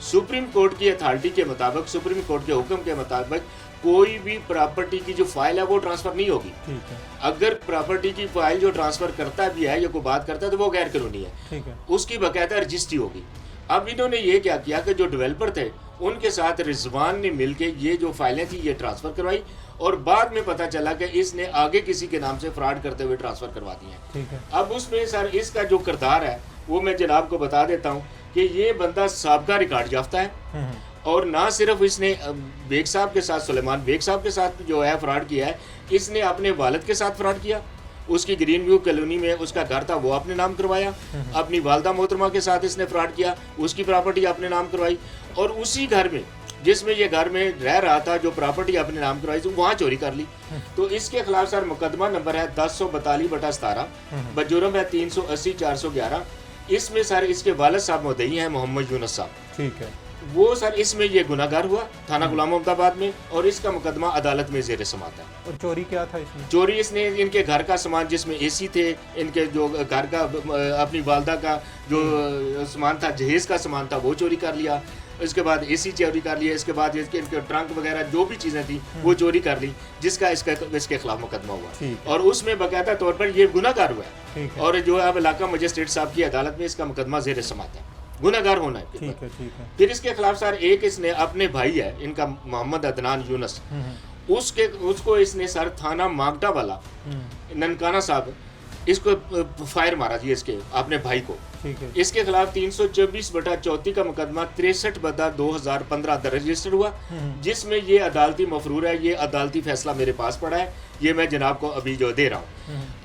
सुप्रीम कोर्ट की अथॉरिटी के मुताबिक, सुप्रीम कोर्ट के हुक्म के मुताबिक कोई भी प्रॉपर्टी की जो फाइल है वो ट्रांसफ़र नहीं होगी। ठीक है। अगर प्रॉपर्टी की फाइल जो ट्रांसफ़र करता भी है या कोई बात करता है तो वो गैर कानूनी है। ठीक है। उसकी बाकायदा रजिस्ट्री होगी। अब इन्होंने ये क्या किया कि जो डेवलपर थे उनके साथ रिजवान ने मिलके ये जो फाइलें थी ये ट्रांसफ़र करवाई, और बाद में पता चला कि इसने आगे किसी के नाम से फ्रॉड करते हुए ट्रांसफ़र करवा दिए हैं। ठीक है। अब उसमें सर इसका जो किरदार है वो मैं जनाब को बता देता हूँ कि ये बंदा साबका रिकॉर्ड याफ्ता है, और ना सिर्फ इसने बेग साहब के साथ, सुलेमान बेग साहब के साथ जो है फ्रॉड किया है, इसने अपने वालिद के साथ फ्रॉड किया। उसकी ग्रीन व्यू कॉलोनी में उसका घर था वो अपने नाम करवाया, अपनी वालदा मोहतरमा के साथ इसने फ्रॉड किया, उसकी प्रॉपर्टी अपने नाम करवाई, और उसी घर में जिसमें ये घर में रह रहा था जो प्रॉपर्टी अपने नाम करवाई थी वहाँ चोरी कर ली। तो इसके खिलाफ सर मुकदमा नंबर है 1042/17, बजुर्म है 380/411। इसमें सर इसके वालिद साहब मुद्दई हैं मोहम्मद यूनुस साहब। ठीक है। वो सर इसमें ये गुनाहगार हुआ थाना गुलाम मोहम्मदाबाद में, और इसका मुकदमा अदालत में ज़ेर समाअत है। और चोरी क्या था इसमें? चोरी इसने इनके घर का सामान जिसमें एसी थे, इनके जो घर का अपनी वालदा का जो सामान था, जहेज़ का सामान था वो चोरी कर लिया। इसके बाद एसी चोरी कर लिया। इसके बाद इनके ट्रंक वगैरह जो भी चीज़ें थी वो चोरी कर ली, जिसका इसके खिलाफ मुकदमा हुआ, और उसमें बाकायदा तौर पर ये गुनाहगार हुआ है। और जो है अब इलाका मजिस्ट्रेट साहब की अदालत में इसका मुकदमा ज़ेर समाअत है, गुनाहगार होना है। ठीक है। ठीक है। फिर इसके खिलाफ सर एक इसने अपने भाई है इनका मोहम्मद अदनान यूनुस, उसको इसने सर थाना मागटा वाला ननकाना साहब इसको फायर मारा जी इसके अपने भाई को। ठीक है। इसके खिलाफ 324/34 का मुकदमा 63/2015 दर्ज रजिस्टर हुआ, जिसमें ये अदालती मफरूर है, ये अदालती फैसला मेरे पास पड़ा है, ये मैं जनाब को अभी जो दे रहा हूँ।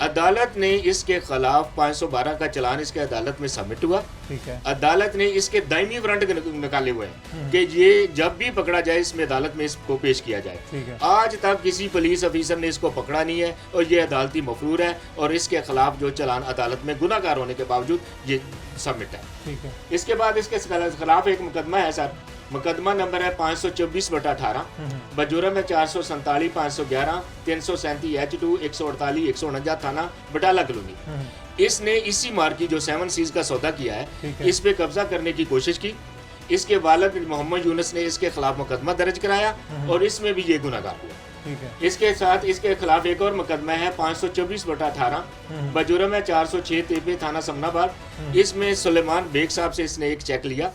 अदालत ने इसके खिलाफ 512 का चलान इसके अदालत में सबमिट हुआ। ठीक है। अदालत ने इसके दायमी वारंट निकाले हुए हैं कि ये जब भी पकड़ा जाए इसमें अदालत में इसको पेश किया जाए। ठीक है। आज तक किसी पुलिस अफीसर ने इसको पकड़ा नहीं है और ये अदालती मफरूर है और इसके खिलाफ जो चलान अदालत में गुनाहगार होने के बावजूद ये सबमिट है। ठीक है। इसके बाद इसके खिलाफ एक मुकदमा है सर, मुकदमा नंबर है 524/18, बजुर्म है 447, 511, 337 H2, 148, 149 थाना बटाला कॉलोनी। इसने इसी मार की जो 7 सीज का सौदा किया है, इस पे कब्जा करने की कोशिश की। इसके वालिद मोहम्मद यूनुस ने इसके खिलाफ मुकदमा दर्ज कराया और इसमें भी ये गुनाहगार हुआ। ठीक है। इसके साथ इसके खिलाफ एक और मुकदमा है 524/18, बजुर्म है 406 तेपे थाना समनाबाद। इसमें सुलेमान बेग साहब से इसने एक चेक लिया,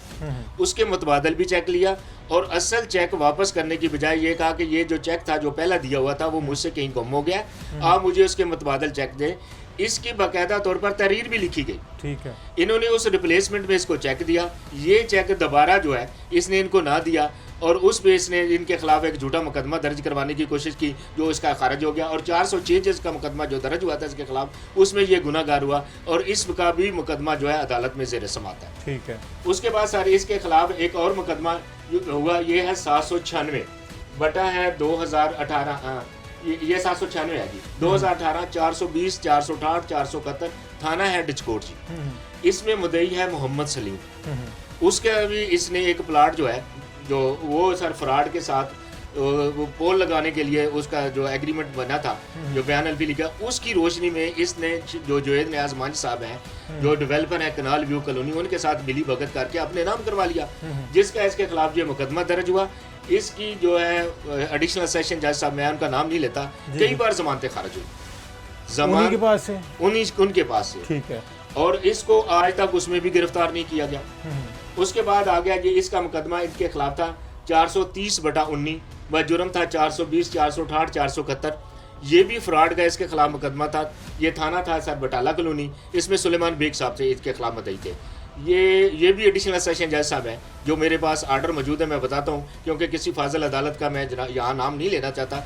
उसके मुतबादल भी चेक लिया और असल चेक वापस करने की बजाय ये कहा कि ये जो चेक था जो पहला दिया हुआ था वो मुझसे कहीं गुम हो गया, आप मुझे उसके मुतबादल चेक दें। इसकी बाकायदा तौर पर तहरीर भी लिखी गई। ठीक है। इन्होंने उस रिप्लेसमेंट में इसको चेक दिया, ये चेक दोबारा जो है इसने इनको ना दिया और उस पे इसने इनके खिलाफ एक झूठा मुकदमा दर्ज करवाने की कोशिश की जो इसका खारिज हो गया और 406 जिसका मुकदमा जो दर्ज हुआ था इसके खिलाफ उसमें ये गुनाहगार हुआ और इसका भी मुकदमा जो है अदालत में ज़ेर समाअत है। ठीक है। उसके उसके बाद सर इसके खिलाफ एक और मुकदमा हुआ, ये है 796 बटा है 2018, ये 796 है जी, 2018, 420, 468, 471 थाना है डिचकोट जी। इसमें मुद्दई है मोहम्मद सलीम। उसके अभी इसने एक प्लाट जो है जो वो सर फ्रॉड के साथ वो पोल लगाने के लिए उसका जो एग्रीमेंट बना था, जो बयान अल्फी लिखा, उसकी रोशनी में इसने जो जोएद नियाज मांझी साहब हैं जो डेवलपर है कनाल व्यू कॉलोनी, उनके साथ मिली भगत करके अपने नाम करवा लिया, जिसका इसके खिलाफ जो मुकदमा दर्ज हुआ। इसकी जो है एडिशनल सेशन जज साहब, मैं उनका नाम नहीं लेता, कई बार जमानतें खारिज हुई उन्हीं के पास से। उनके पास से। ठीक है। और इसको आज तक उसमें भी गिरफ्तार नहीं किया गया। उसके बाद आ गया कि इसका मुकदमा इनके खिलाफ था 430/19, वह जुर्म था 420, 468, 471। ये भी फ्रॉड का इसके खिलाफ मुकदमा था। ये थाना था सर बटाला कॉलोनी। इसमें सुलेमान बेग साहब से इसके खिलाफ मुद्दई थे। ये भी एडिशनल सेशन जज साहब है, जो मेरे पास आर्डर मौजूद है, मैं बताता हूँ क्योंकि किसी फाजिल अदालत का मैं यहाँ नाम नहीं लेना चाहता,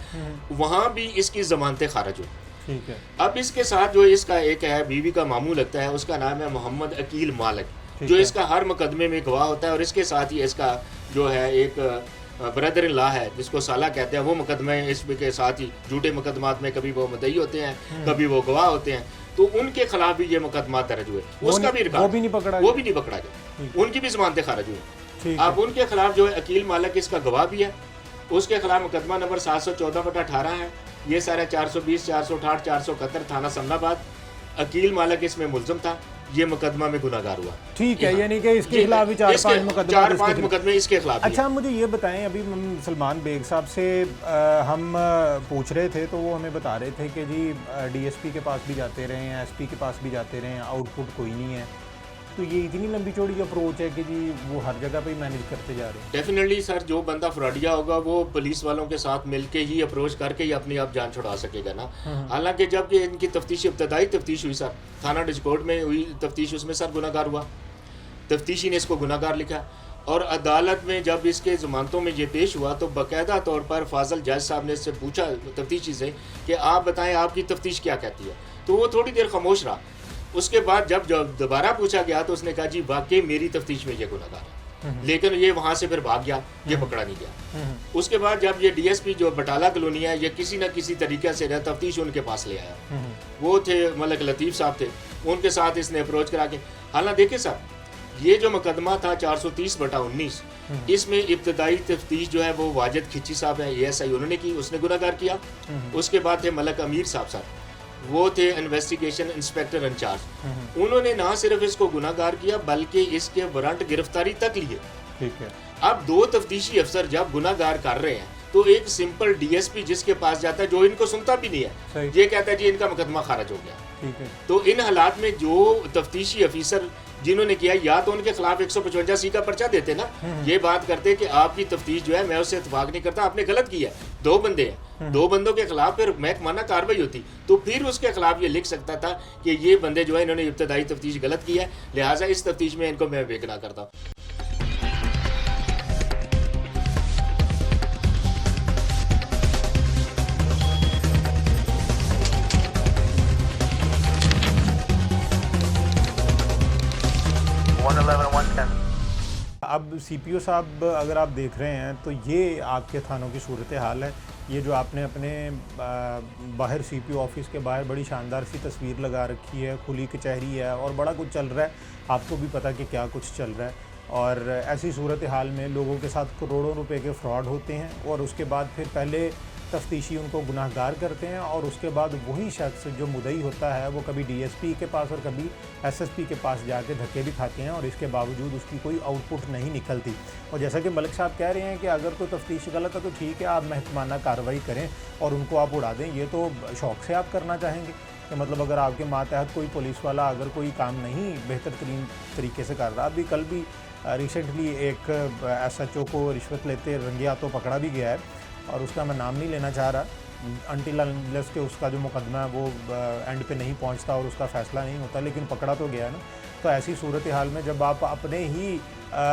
वहाँ भी इसकी जमानतें खारिज हुई। ठीक है। अब इसके साथ जो इसका एक है बीवी का मामू लगता है, उसका नाम है मोहम्मद अकील मालिक, जो इसका हर मुकदमे में गवाह होता है और इसके साथ ही इसका जो है एक ब्रदर इन लॉ है जिसको साला कहते हैं, वो मुकदमे इसके साथ ही झूठे मुकदमात में कभी वो मुद्दई होते हैं, कभी वो गवाह होते हैं, तो उनके खिलाफ भी ये मुकदमा दर्ज हुए। उसका भी वो भी नहीं पकड़ा गया, उनकी भी जमानतें खारिज हुई। अब उनके खिलाफ जो है अकील मालिक इसका गवाह भी है, उसके खिलाफ मुकदमा नंबर 714/18 है। ये सारा 420, 468, 471 थाना समनाबाद। अकील मालिक इसमें मुलजम था, ये मुकदमा में गुनाहगार हुआ। ठीक है, यानी कि इसके खिलाफ भी 4-5 मुकदमे इसके खिलाफ। अच्छा, मुझे ये बताएं, अभी हम सलमान बेग साहब से हम पूछ रहे थे तो वो हमें बता रहे थे कि जी डीएसपी के पास भी जाते रहे हैं, एसपी के पास भी जाते रहे हैं, आउटपुट कोई नहीं है। तो ये इतनी लंबी चौड़ी अप्रोच है कि जी वो हर जगह पे मैनेज करते जा रहे हैं। डेफिनेटली सर, जो बंदा फ्रॉडिया होगा वो पुलिस वालों के साथ मिलके ही अप्रोच करके ही अपनी आप जान छुड़ा सकेगा ना। हालांकि जब कि इनकी तफ्तीश, इब्तदाई तफ्तीश हुई सर, थाना डिस्कोर्ट में हुई तफ्तीश, उसमें सर गुनाहगार हुआ, तफ्तीशी ने इसको गुनाहगार लिखा और अदालत में जब इसके ज़मानतों में ये पेश हुआ तो बाकायदा तौर पर फाजल जज साहब ने इससे पूछा तफ्तीशी से कि आप बताएं आपकी तफ्तीश क्या कहती है, तो वो थोड़ी देर खामोश रहा। उसके बाद जब दोबारा पूछा गया तो उसने कहा जी वाकई मेरी तफ्तीश में ये गुनाहगार है, लेकिन ये वहाँ से फिर भाग गया, ये पकड़ा नहीं गया। उसके बाद जब ये डीएसपी जो बटाला कॉलोनी है, ये किसी न किसी तरीके से तफ्तीश उनके पास ले आया, वो थे मलिक लतीफ़ साहब थे, उनके साथ इसने अप्रोच करा के, हालांकि देखिए साहब, ये जो मुकदमा था 430/19, इसमें इब्तदाई तफ्तीश जो है वो वाजिद खिची साहब है ASI, उन्होंने की, उसने गुनाहगार किया। उसके बाद थे मलक अमीर साहब, वो थे इन्वेस्टिगेशन इंस्पेक्टर इंचार्ज, उन्होंने ना सिर्फ इसको गुनाहगार किया बल्कि इसके वारंट गिरफ्तारी तक लिए। ठीक है। अब दो तफ्तीशी अफसर जब गुनाहगार कर रहे हैं तो एक सिंपल डीएसपी जिसके पास जाता है, जो इनको सुनता भी नहीं है, ये कहता है जी इनका मुकदमा खारिज हो गया, ठीक है। तो इन हालात में जो तफ्तीशी अफीसर जिन्होंने किया, या तो उनके खिलाफ 155C का पर्चा देते ना, ये बात करते कि आपकी तफ्तीश जो है मैं उससे इत्तेफाक नहीं करता, आपने गलत किया है, 2 बंदे हैं, 2 बंदों के खिलाफ फिर महकमाना कार्रवाई होती, तो फिर उसके खिलाफ ये लिख सकता था कि ये बंदे जो है इन्होंने इब्तदाई तफ्तीश गलत की है, लिहाजा इस तफ्तीश में इनको मैं बेगुनाह करता हूँ। अब सीपीओ साहब अगर आप देख रहे हैं तो ये आपके थानों की सूरत हाल है। ये जो आपने अपने बाहर सीपीओ ऑफिस के बाहर बड़ी शानदार सी तस्वीर लगा रखी है, खुली कचहरी है और बड़ा कुछ चल रहा है, आपको भी पता कि क्या कुछ चल रहा है। और ऐसी सूरत हाल में लोगों के साथ करोड़ों रुपए के फ्रॉड होते हैं और उसके बाद फिर पहले तफ्तीशी उनको गुनाहगार करते हैं और उसके बाद वही शख्स जो मुद्दई होता है वो कभी डीएसपी के पास और कभी एसएसपी के पास जाके धक्के भी खाते हैं और इसके बावजूद उसकी कोई आउटपुट नहीं निकलती। और जैसा कि मलिक साहब कह रहे हैं कि अगर कोई तफ्तीश गलत है तो ठीक है, आप महकमाना कार्रवाई करें और उनको आप उड़ा दें, ये तो शौक़ से आप करना चाहेंगे कि मतलब अगर आपके मातहत कोई पुलिस वाला अगर कोई काम नहीं बेहतर तरीन तरीके से कर रहा। अभी कल भी रिसेंटली एक SHO को रिश्वत लेते रंगे हाथों पकड़ा भी गया है और उसका मैं नाम नहीं लेना चाह रहा, अनटिल अनलेस के उसका जो मुकदमा है वो एंड पे नहीं पहुंचता और उसका फ़ैसला नहीं होता, लेकिन पकड़ा तो गया ना। तो ऐसी सूरत हाल में जब आप अपने ही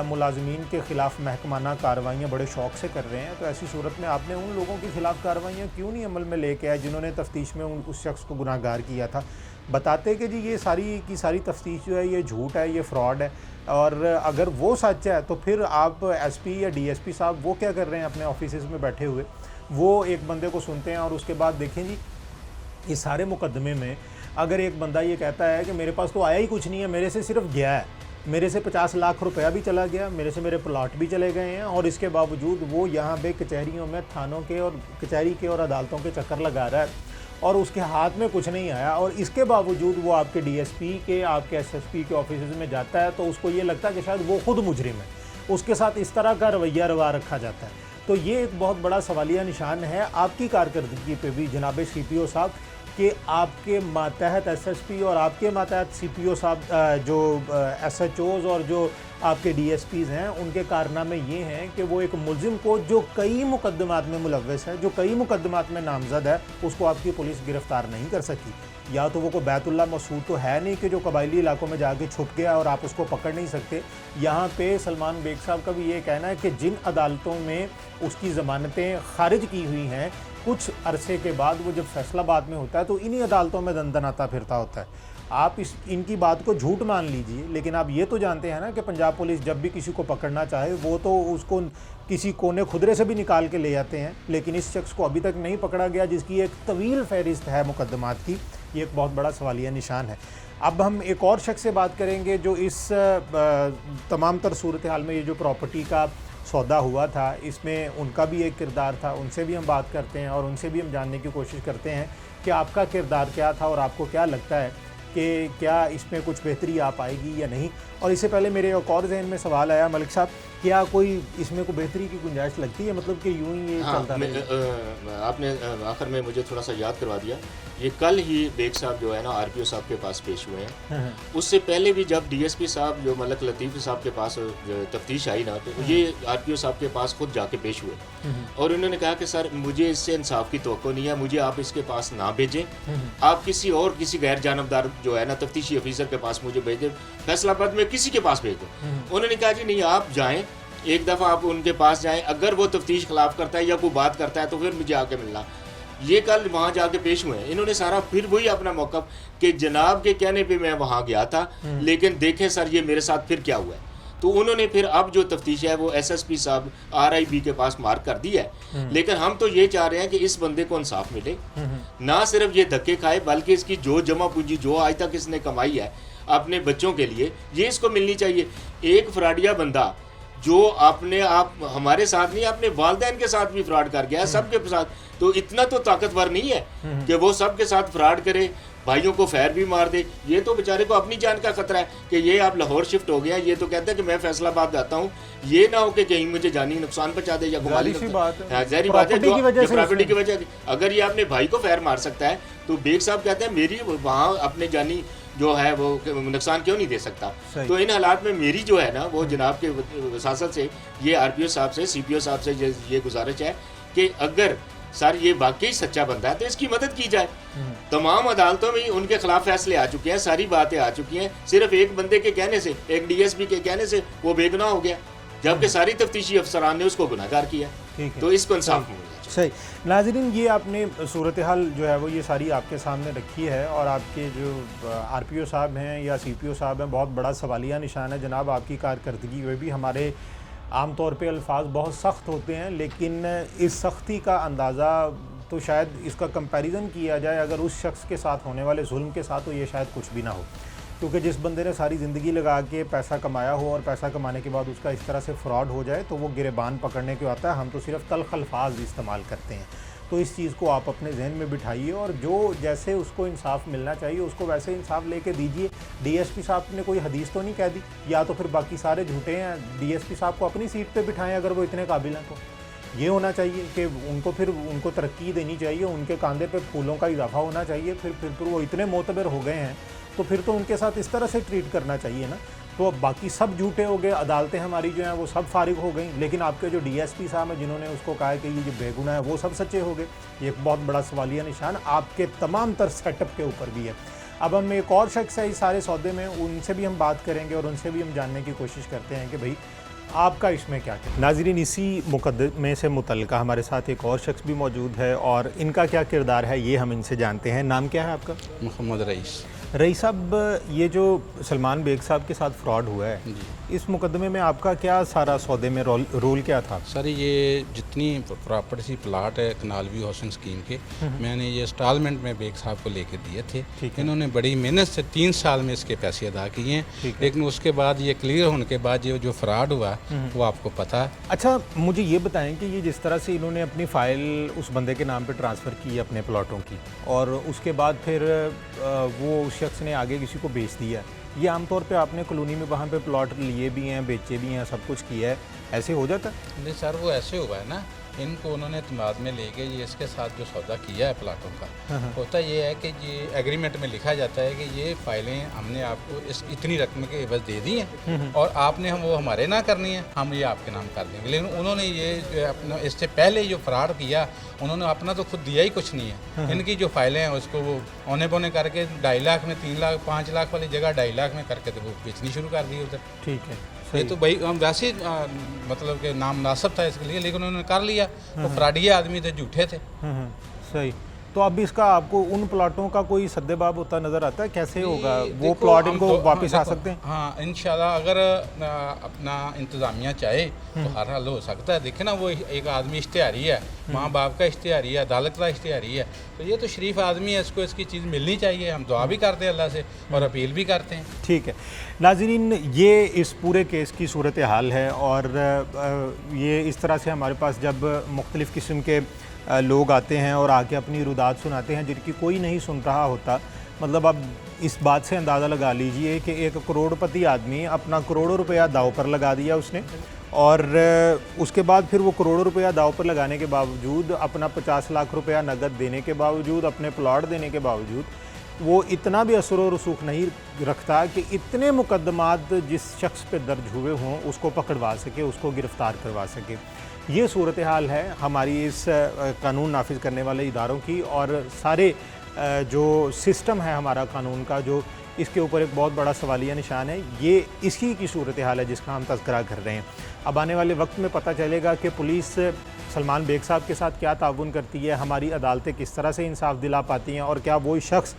मुलाजमीन के ख़िलाफ़ महकमाना कार्रवाइयाँ बड़े शौक़ से कर रहे हैं, तो ऐसी सूरत में आपने उन लोगों के ख़िलाफ़ कार्रवाइयाँ क्यों नहीं अमल में लेके आए जिन्होंने तफ्तीश में उस शख्स को गुनाहगार किया था। बताते कि जी ये सारी की सारी तफ्तीश जो है ये झूठ है, ये फ्रॉड है, और अगर वो सच है तो फिर आप एसपी या डीएसपी साहब वो क्या कर रहे हैं अपने ऑफिस में बैठे हुए, वो एक बंदे को सुनते हैं और उसके बाद देखें जी इस सारे मुकदमे में अगर एक बंदा ये कहता है कि मेरे पास तो आया ही कुछ नहीं है, मेरे से सिर्फ गया है, मेरे से 50 लाख रुपया भी चला गया, मेरे से मेरे प्लॉट भी चले गए हैं, और इसके बावजूद वो यहाँ पे कचहरियों में थानों के और कचहरी के और अदालतों के चक्कर लगा रहा है और उसके हाथ में कुछ नहीं आया, और इसके बावजूद वो आपके डीएसपी के आपके एसएसपी के ऑफिस में जाता है तो उसको ये लगता है कि शायद वो खुद मुजरिम है, उसके साथ इस तरह का रवैया रवा रखा जाता है। तो ये एक बहुत बड़ा सवालिया निशान है आपकी कारकर्दगी पे भी जनाब सीपीओ साहब कि आपके मातहत एसएसपी और आपके मातहत सीपीओ साहब जो एसएचओज और जो आपके डीएसपीज़ हैं उनके कारनामे ये हैं कि वो एक मुलजिम को जो कई मुकदमात में मुलव्वस है, जो कई मुकदमात में नामजद है, उसको आपकी पुलिस गिरफ़्तार नहीं कर सकी। या तो वो को बैतुल्ला मसूद तो है नहीं कि जो कबायली इलाकों में जाके छुप गया और आप उसको पकड़ नहीं सकते। यहाँ पे सलमान बेग साहब का भी ये कहना है कि जिन अदालतों में उसकी ज़मानतें खारिज की हुई हैं, कुछ अरसे के बाद वो जब फैसलाबाद में होता है तो इन्हीं अदालतों में दंदनाता फिरता होता है। आप इनकी बात को झूठ मान लीजिए, लेकिन आप ये तो जानते हैं ना कि पंजाब पुलिस जब भी किसी को पकड़ना चाहे वो तो उसको किसी कोने खुदरे से भी निकाल के ले जाते हैं, लेकिन इस शख्स को अभी तक नहीं पकड़ा गया जिसकी एक तवील फहरिस्त है मुकदमात की। ये एक बहुत बड़ा सवालिया निशान है। अब हम एक और शख्स से बात करेंगे जो इस तमाम तर सूरत हाल में ये जो प्रॉपर्टी का सौदा हुआ था इसमें उनका भी एक किरदार था, उनसे भी हम बात करते हैं और उनसे भी हम जानने की कोशिश करते हैं कि आपका किरदार क्या था और आपको क्या लगता है कि क्या इसमें कुछ बेहतरी आ पाएगी या नहीं। और इससे पहले मेरे एक और जहन में सवाल आया मलिक साहब, क्या कोई इसमें कोई बेहतरी की गुंजाइश लगती है, मतलब कि यूं ही ये चलता रहेगा? आपने आखिर में मुझे थोड़ा सा याद करवा दिया, ये कल ही बेग साहब जो है ना आरपीओ साहब के पास पेश हुए हैं। उससे पहले भी जब डीएसपी साहब जो मलक लतीफ़ साहब के पास तफ्तीश आई ना, तो ये आरपीओ साहब के पास खुद जाके पेश हुए और उन्होंने कहा कि सर मुझे इससे इंसाफ की तवक्को नहीं है, मुझे आप इसके पास ना भेजें, आप किसी गैर जानबदार जो है ना तफ्तीशी अफीसर के पास मुझे भेज दें, फैसलाबाद में किसी के पास भेज दें। उन्होंने कहा जी नहीं, आप जाएँ, एक दफ़ा आप उनके पास जाएं, अगर वो तफ्तीश खिलाफ करता है या कोई बात करता है तो फिर मुझे आके मिलना। ये कल वहाँ जाके पेश हुए हैं, इन्होंने सारा फिर वही अपना मौक़िफ़ कि जनाब के कहने पे मैं वहाँ गया था, लेकिन देखें सर ये मेरे साथ फिर क्या हुआ है। तो उन्होंने फिर अब जो तफ्तीश है वो एसएसपी साहब RIB के पास मार्क कर दी है, लेकिन हम तो ये चाह रहे हैं कि इस बंदे को इंसाफ मिले, ना सिर्फ ये धक्के खाए बल्कि इसकी जो जमा पूंजी जो आज तक इसने कमाई है अपने बच्चों के लिए ये इसको मिलनी चाहिए। एक फ्रॉडिया बंदा जो अपने आप हमारे साथ नहीं अपने वालिदैन के साथ भी फ्रॉड कर गया है, सबके साथ, तो इतना तो ताकतवर नहीं है कि वो सबके साथ फ्रॉड करे, भाइयों को फैर भी मार दे। ये तो बेचारे को अपनी जान का खतरा है कि ये आप लाहौर शिफ्ट हो गया, ये तो कहता है कि मैं फैसलाबाद जाता हूँ, ये ना हो कि कहीं मुझे जानी नुकसान पहुंचा दे या जाहिर सी बात है। ज़ाहिर बात है, प्रॉपर्टी की वजह से प्रॉपर्टी की वजह। अगर ये अपने भाई को फैर मार सकता है तो बेग साहब कहते हैं मेरी वहाँ अपने जानी जो है वो नुकसान क्यों नहीं दे सकता। तो इन हालात में मेरी जो है ना वो जनाब के वसासत से ये RPO साहब से, CPO साहब से ये गुजारिश है कि अगर सर ये वाकई सच्चा बंदा है तो इसकी मदद की जाए। तमाम अदालतों में उनके खिलाफ फैसले आ चुके हैं, सारी बातें आ चुकी हैं, सिर्फ एक बंदे के कहने से, एक DSP के कहने से वो बेगुनाह हो गया, जबकि सारी तफ्तीशी अफसरान ने उसको गुनाहगार किया। तो इसको इंसाफ मिलना चाहिए। सही। नाज़रीन, ये आपने सूरत हाल जो है वो ये सारी आपके सामने रखी है और आपके जो RPO साहब हैं या CPO साहब हैं, बहुत बड़ा सवालिया निशान है जनाब आपकी कारकर्दगी में भी। हमारे आम तौर पे अल्फाज बहुत सख्त होते हैं, लेकिन इस सख्ती का अंदाज़ा तो शायद इसका कंपैरिजन किया जाए अगर उस शख्स के साथ होने वाले जुल्म के साथ, तो ये शायद कुछ भी ना हो। क्योंकि जिस बंदे ने सारी ज़िंदगी लगा के पैसा कमाया हो और पैसा कमाने के बाद उसका इस तरह से फ्रॉड हो जाए तो वो गिरेबान पकड़ने को आता है। हम तो सिर्फ तल्ख अल्फाज इस्तेमाल करते हैं। तो इस चीज़ को आप अपने जहन में बिठाइए और जो जैसे उसको इंसाफ मिलना चाहिए उसको वैसे इंसाफ लेके दीजिए। DSP साहब ने कोई हदीस तो नहीं कह दी, या तो फिर बाकी सारे झूठे हैं। DSP साहब को अपनी सीट पे बिठाएं अगर वो इतने काबिल हैं तो। ये होना चाहिए कि उनको तरक्की देनी चाहिए, उनके कंधे पे फूलों का इजाफा होना चाहिए। फिर वो इतने मोतबर हो गए हैं तो फिर तो उनके साथ इस तरह से ट्रीट करना चाहिए ना। तो अब बाकी सब झूठे हो गए, अदालतें हमारी जो हैं वो सब फारिग हो गई, लेकिन आपके जो DSP साहब हैं जिन्होंने उसको कहा है कि ये जो बेगुनाह है वो सब सच्चे हो गए। ये एक बहुत बड़ा सवालिया निशान आपके तमाम तर सेटअप के ऊपर भी है। अब हम एक और शख्स है इस सारे सौदे में, उनसे भी हम बात करेंगे और उनसे भी हम जानने की कोशिश करते हैं कि भाई आपका इसमें क्या है। नाज़रीन, इसी मुकदमे से मुतल्लिका हमारे साथ एक और शख्स भी मौजूद है और इनका क्या किरदार है ये हम इनसे जानते हैं। नाम क्या है आपका? मोहम्मद रईस। रईस साहब, ये जो सलमान बेग साहब के साथ फ्रॉड हुआ है, इस मुकदमे में आपका क्या सारा सौदे में रोल क्या था? सर, ये जितनी प्रॉपर्टी प्लाट है कनाल व्यू हाउसिंग स्कीम के, मैंने ये इंस्टॉलमेंट में बेग साहब को लेके दिए थे। इन्होंने बड़ी मेहनत से 3 साल में इसके पैसे अदा किए हैं, लेकिन उसके बाद ये क्लियर होने के बाद ये जो फ्रॉड हुआ वो आपको पता है। अच्छा, मुझे ये बताएं कि ये जिस तरह से इन्होंने अपनी फ़ाइल उस बंदे के नाम पे ट्रांसफ़र की अपने प्लॉटों की और उसके बाद फिर वो उस शख्स ने आगे किसी को बेच दिया, ये आमतौर पे आपने कॉलोनी में वहाँ पे प्लॉट लिए भी हैं, बेचे भी हैं, सब कुछ किया है, ऐसे हो जाता है? नहीं सर, वो ऐसे हुआ है ना, इनको उन्होंने इत्मीनान में लेके ये इसके साथ जो सौदा किया है प्लाटों का, होता ये है कि ये एग्रीमेंट में लिखा जाता है कि ये फाइलें हमने आपको इस इतनी रकम के एवज दे दी हैं और आपने वो हमारे ना करनी है, हम ये आपके नाम कर देंगे। लेकिन उन्होंने ये जो अपना इससे पहले जो फ्रॉड किया, उन्होंने अपना तो खुद दिया ही कुछ नहीं है। इनकी जो फाइलें हैं उसको वो औने पौने करके 2.5 लाख में 3 लाख 5 लाख वाली जगह 2.5 लाख में करके तो वो बेचनी शुरू कर दी उधर। ठीक है, ये तो भाई वैसे मतलब कि नाम मुनासिब था इसके लिए, लेकिन उन्होंने कर लिया। तो फ्रॉडिये आदमी थे, झूठे थे। सही। तो अब इसका आपको उन प्लॉटों का कोई सद्देबाब होता नज़र आता है? कैसे होगा वो देखो, प्लॉट इनको तो, वापस आ देखो, सकते हैं? हाँ, इंशाल्लाह अगर अपना इंतज़ामिया चाहे तो हर हल हो सकता है। देखे ना, वो एक आदमी इश्तिहारी है, माँ बाप का इश्तिहारी है, अदालत का इश्तिहारी है, तो ये तो शरीफ आदमी है, इसको इसकी चीज़ मिलनी चाहिए। हम दुआ भी करते हैं अल्लाह से और अपील भी करते हैं। ठीक है नाज़रीन, ये इस पूरे केस की सूरत हाल है और ये इस तरह से हमारे पास जब मुख्तलिफ़ किस्म के लोग आते हैं और आके अपनी रुदात सुनाते हैं जिनकी कोई नहीं सुन रहा होता, मतलब अब इस बात से अंदाज़ा लगा लीजिए कि एक करोड़पति आदमी अपना करोड़ों रुपया दाव पर लगा दिया उसने, और उसके बाद फिर वो करोड़ों रुपया दाव पर लगाने के बावजूद, अपना 50 लाख रुपया नकद देने के बावजूद, अपने प्लॉट देने के बावजूद, वो इतना भी असर व रसूख नहीं रखता कि इतने मुकदमात जिस शख्स पे दर्ज हुए हों उसको पकड़वा सके, उसको गिरफ़्तार करवा सके। ये सूरत हाल है हमारी इस कानून नाफिज करने वाले इदारों की, और सारे जो सिस्टम है हमारा कानून का, जो इसके ऊपर एक बहुत बड़ा सवालिया निशान है। ये इसी की सूरत हाल है जिसका हम तज़किरा कर रहे हैं। अब आने वाले वक्त में पता चलेगा कि पुलिस सलमान बेग साहब के साथ क्या ताउन करती है, हमारी अदालतें किस तरह से इंसाफ दिला पाती हैं, और क्या वो शख्स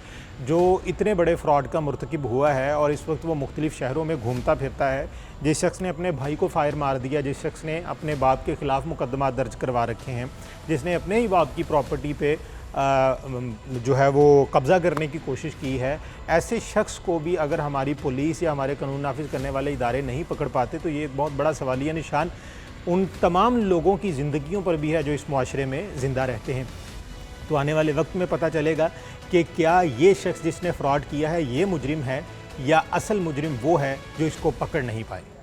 जो इतने बड़े फ्रॉड का मुर्तकिब हुआ है और इस वक्त वो मुख्तलिफ़ शहरों में घूमता फिरता है, जिस शख्स ने अपने भाई को फायर मार दिया, जिस शख्स ने अपने बाप के ख़िलाफ़ मुकदमा दर्ज करवा रखे हैं, जिसने अपने ही बाप की प्रॉपर्टी पे जो है वो कब्ज़ा करने की कोशिश की है, ऐसे शख्स को भी अगर हमारी पुलिस या हमारे कानून नाफिज करने वाले इदारे नहीं पकड़ पाते तो ये एक बहुत बड़ा सवालिया निशान उन तमाम लोगों की ज़िंदगियों पर भी है जो इस मुआशरे में ज़िंदा रहते हैं। तो आने वाले वक्त में पता चलेगा कि क्या ये शख्स जिसने फ्रॉड किया है ये मुजरिम है या असल मुजरिम वो है जो इसको पकड़ नहीं पाए।